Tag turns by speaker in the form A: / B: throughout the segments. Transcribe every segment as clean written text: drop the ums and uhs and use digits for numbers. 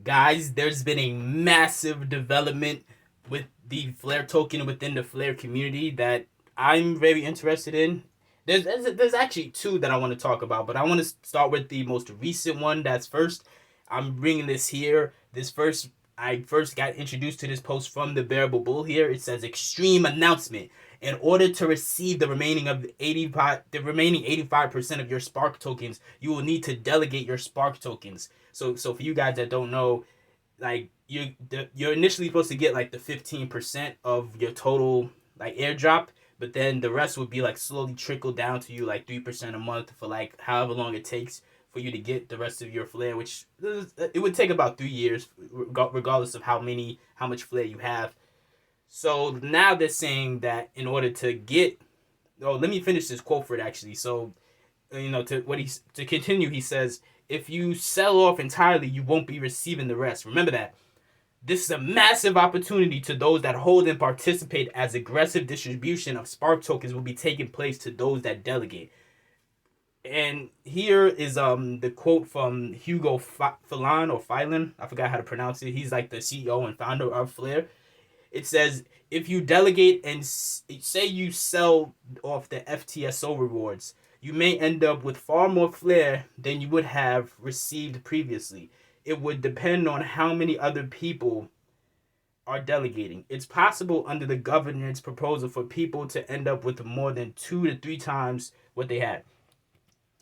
A: Guys, there's been a massive development with the Flare token within the Flare community that I'm very interested in. There's actually two that I want to talk about, but I want to start with the most recent one. That's first. I'm bringing this here. I first got introduced to this post from the Bearable Bull here. It says extreme announcement. In order to receive the remaining 85% of your Spark tokens, you will need to delegate your Spark tokens. So for you guys that don't know, like you're initially supposed to get like the 15% of your total like airdrop, but then the rest would be like slowly trickle down to you like 3% a month for like however long it takes for you to get the rest of your flare, which it would take about 3 years regardless of how much flare you have. So now they're saying that in order to get, oh, let me finish this quote for it actually. So to continue, he says, if you sell off entirely, you won't be receiving the rest. Remember that. This is a massive opportunity to those that hold and participate, as aggressive distribution of Spark tokens will be taking place to those that delegate. And here is the quote from Hugo Phelan. I forgot how to pronounce it. He's like the CEO and founder of Flare. It says, if you delegate and say you sell off the FTSO rewards, you may end up with far more flare than you would have received previously. It would depend on how many other people are delegating. It's possible under the governance proposal for people to end up with more than 2 to 3 times what they had.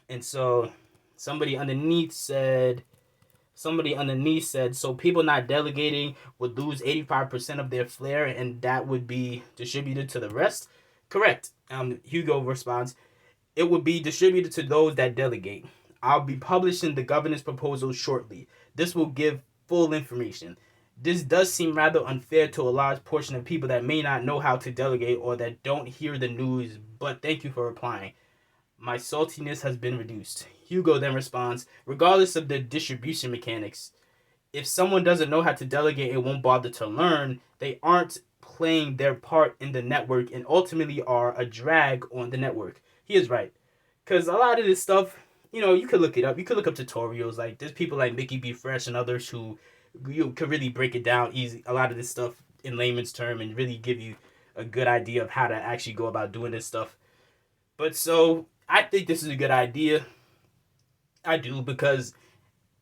A: And so somebody underneath said, so people not delegating would lose 85% of their flare and that would be distributed to the rest. Correct. Hugo responds, it would be distributed to those that delegate. I'll be publishing the governance proposal shortly. This will give full information. This does seem rather unfair to a large portion of people that may not know how to delegate or that don't hear the news, but thank you for replying. My saltiness has been reduced. Hugo then responds, regardless of the distribution mechanics, if someone doesn't know how to delegate and won't bother to learn, they aren't playing their part in the network and ultimately are a drag on the network. He is right. Because a lot of this stuff, you could look it up. You could look up tutorials. Like, there's people like Mickey B. Fresh and others who you could really break it down easy. A lot of this stuff in layman's term and really give you a good idea of how to actually go about doing this stuff. But so I think this is a good idea. I do, because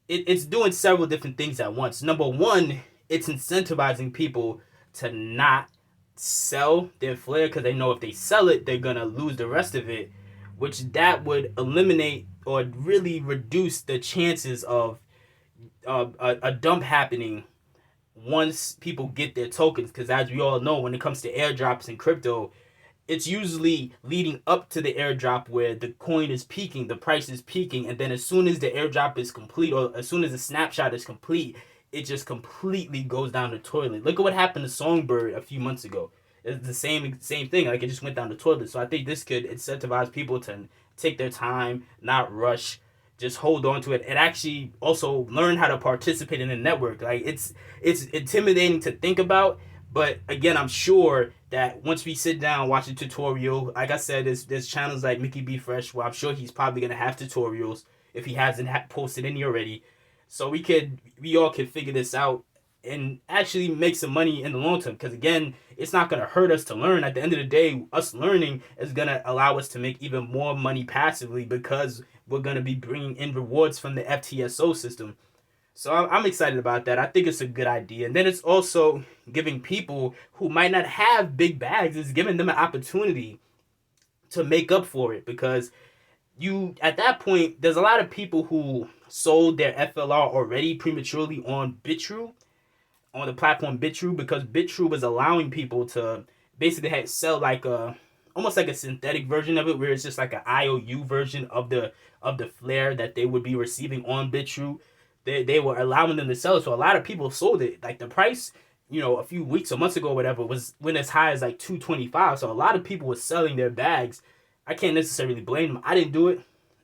A: it's doing several different things at once. Number one, it's incentivizing people to not sell their flare because they know if they sell it, they're going to lose the rest of it, which that would eliminate or really reduce the chances of a dump happening once people get their tokens. Because as we all know, when it comes to airdrops in crypto, it's usually leading up to the airdrop where the coin is peaking, the price is peaking, and then as soon as the airdrop is complete or as soon as the snapshot is complete, it just completely goes down the toilet. Look at what happened to Songbird a few months ago. It's the same thing. Like, it just went down the toilet. So I think this could incentivize people to take their time, not rush, just hold on to it, and actually also learn how to participate in the network. Like, it's intimidating to think about, but again, I'm sure that once we sit down, watch a tutorial, like I said, there's channels like Mickey B. Fresh where I'm sure he's probably gonna have tutorials if he hasn't posted any already. So we all could figure this out and actually make some money in the long term. Because again, it's not gonna hurt us to learn. At the end of the day, us learning is gonna allow us to make even more money passively because we're gonna be bringing in rewards from the FTSO system. So I'm excited about that. I think it's a good idea. And then it's also giving people who might not have big bags, it's giving them an opportunity to make up for it. Because at that point, there's a lot of people who sold their FLR already prematurely on BitTrue, on the platform BitTrue, because BitTrue was allowing people to basically sell like almost like a synthetic version of it, where it's just like an IOU version of the flare that they would be receiving on BitTrue. They were allowing them to sell it, so a lot of people sold it. Like, the price, a few weeks or months ago, or whatever, went as high as like $225. So a lot of people were selling their bags. I can't necessarily blame them. I didn't do it.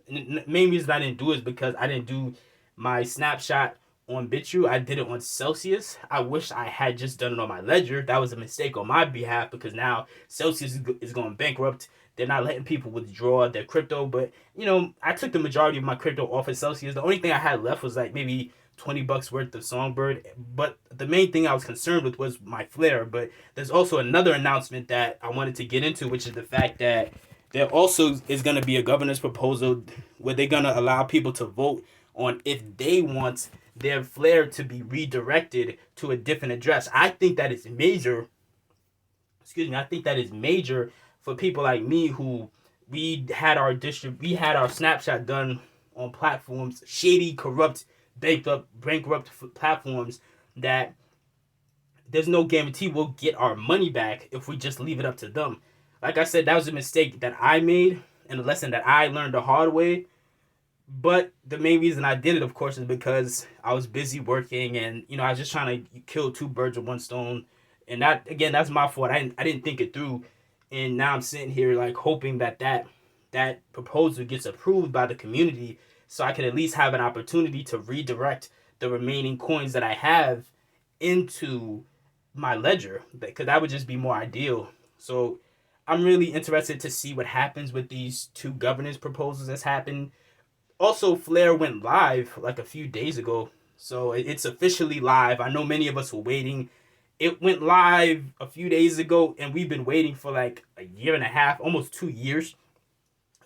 A: And the main reason I didn't do it is because I didn't do my snapshot on BitTrue. I did it on Celsius. I wish I had just done it on my ledger. That was a mistake on my behalf, because now Celsius is going bankrupt. They're not letting people withdraw their crypto. But, I took the majority of my crypto off of Celsius. The only thing I had left was like maybe $20 worth of Songbird. But the main thing I was concerned with was my Flare. But there's also another announcement that I wanted to get into, which is the fact that there also is going to be a governor's proposal where they're going to allow people to vote on if they want their Flare to be redirected to a different address. I think that is major. Excuse me. I think that is major for people like me who we had our snapshot done on platforms, shady, corrupt, bankrupt platforms that there's no guarantee we'll get our money back if we just leave it up to them. Like I said, that was a mistake that I made and a lesson that I learned the hard way. But the main reason I did it, of course, is because I was busy working and, I was just trying to kill two birds with one stone. And that, again, that's my fault. I didn't think it through. And now I'm sitting here like hoping that proposal gets approved by the community so I can at least have an opportunity to redirect the remaining coins that I have into my ledger, because that would just be more ideal. So I'm really interested to see what happens with these two governance proposals that's happened. Also, Flare went live like a few days ago, so it's officially live. I know many of us were waiting. It went live a few days ago, and we've been waiting for like a year and a half, almost 2 years.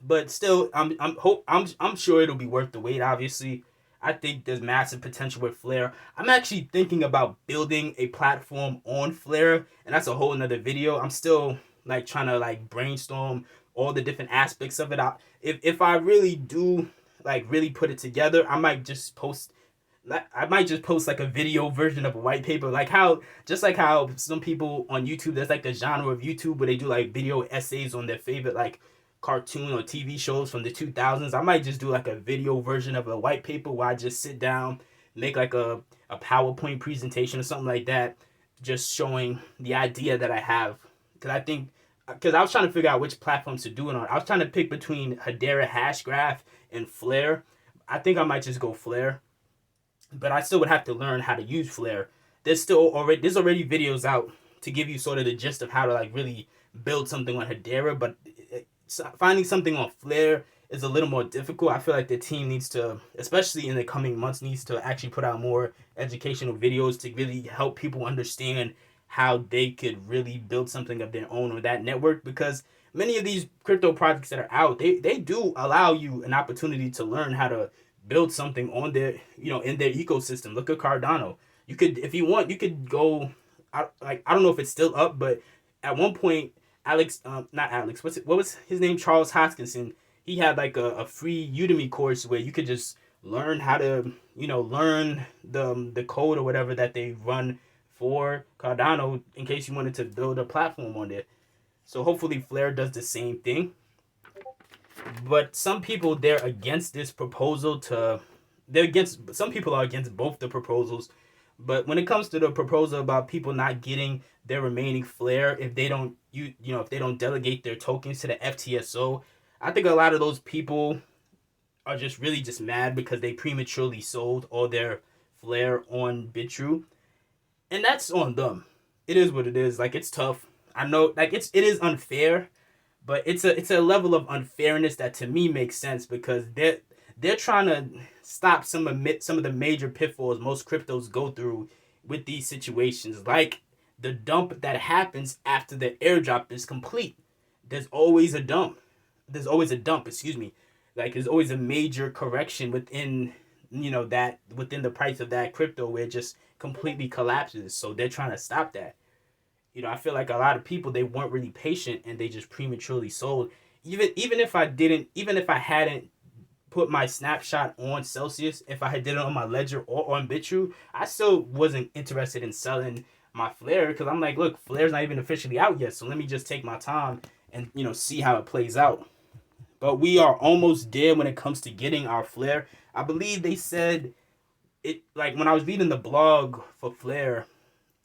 A: But still, I'm sure it'll be worth the wait. Obviously, I think there's massive potential with Flare. I'm actually thinking about building a platform on Flare, and that's a whole nother video. I'm still like trying to like brainstorm all the different aspects of it. If I really do like really put it together, I might just post like a video version of a white paper, like how some people on YouTube, there's like the genre of YouTube where they do like video essays on their favorite like cartoon or TV shows from the 2000s. I might just do like a video version of a white paper where I just sit down, make like a PowerPoint presentation or something like that, just showing the idea that I have. Because I was trying to figure out which platforms to do it on. I was trying to pick between Hedera Hashgraph and Flare. I think I might just go Flare, but I still would have to learn how to use Flare. There's already videos out to give you sort of the gist of how to like really build something on Hedera, but finding something on Flare is a little more difficult. I feel like the team needs to, especially in the coming months, needs to actually put out more educational videos to really help people understand how they could really build something of their own on that network, because many of these crypto projects that are out, they do allow you an opportunity to learn how to build something on their, in their ecosystem. Look at Cardano. You could, if you want, you could go, I don't know if it's still up, but at one point, not Alex, what was his name? Charles Hoskinson. He had like a free Udemy course where you could just learn how to, learn the code or whatever that they run for Cardano in case you wanted to build a platform on it. So hopefully Flare does the same thing. But some people, they're against this proposal some people are against both the proposals. But when it comes to the proposal about people not getting their remaining Flare if they don't if they don't delegate their tokens to the FTSO, I think a lot of those people are just really just mad because they prematurely sold all their Flare on BitTrue. And that's on them. It is what it is. Like, it's tough. I know, like, it is unfair, but it's a level of unfairness that to me makes sense, because they're trying to stop some of the major pitfalls most cryptos go through with these situations, like the dump that happens after the airdrop is complete. There's always a dump. Excuse me. Like, there's always a major correction within within the price of that crypto where it just completely collapses. So they're trying to stop that. I feel like a lot of people, they weren't really patient and they just prematurely sold. Even if I hadn't put my snapshot on Celsius, if I had did it on my ledger or on BitTrue, I still wasn't interested in selling my Flare, because I'm like, look, Flare's not even officially out yet, so let me just take my time and see how it plays out. But we are almost there when it comes to getting our Flare. I believe they said it, like when I was reading the blog for Flare,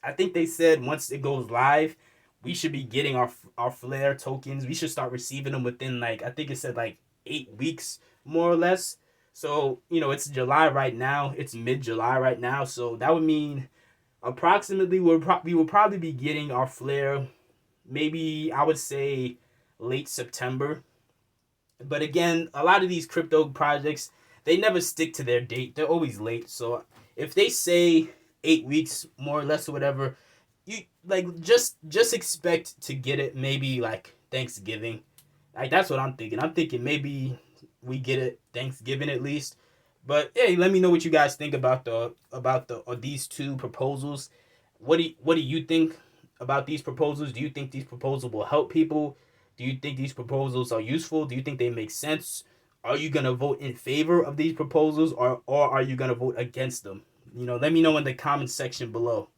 A: I think they said once it goes live, we should be getting our Flare tokens. We should start receiving them within, like, I think it said like 8 weeks, more or less. So, it's July right now. It's mid-July right now. So that would mean approximately we will probably be getting our Flare, maybe I would say late September. But again, a lot of these crypto projects, they never stick to their date. They're always late. So if they say 8 weeks, more or less, or whatever, you like just expect to get it maybe like Thanksgiving. Like that's what I'm thinking. I'm thinking maybe we get it Thanksgiving at least. But hey, let me know what you guys think about the these two proposals. What do you think about these proposals? Do you think these proposals will help people? Do you think these proposals are useful? Do you think they make sense? Are you gonna vote in favor of these proposals, or are you gonna vote against them? Let me know in the comment section below.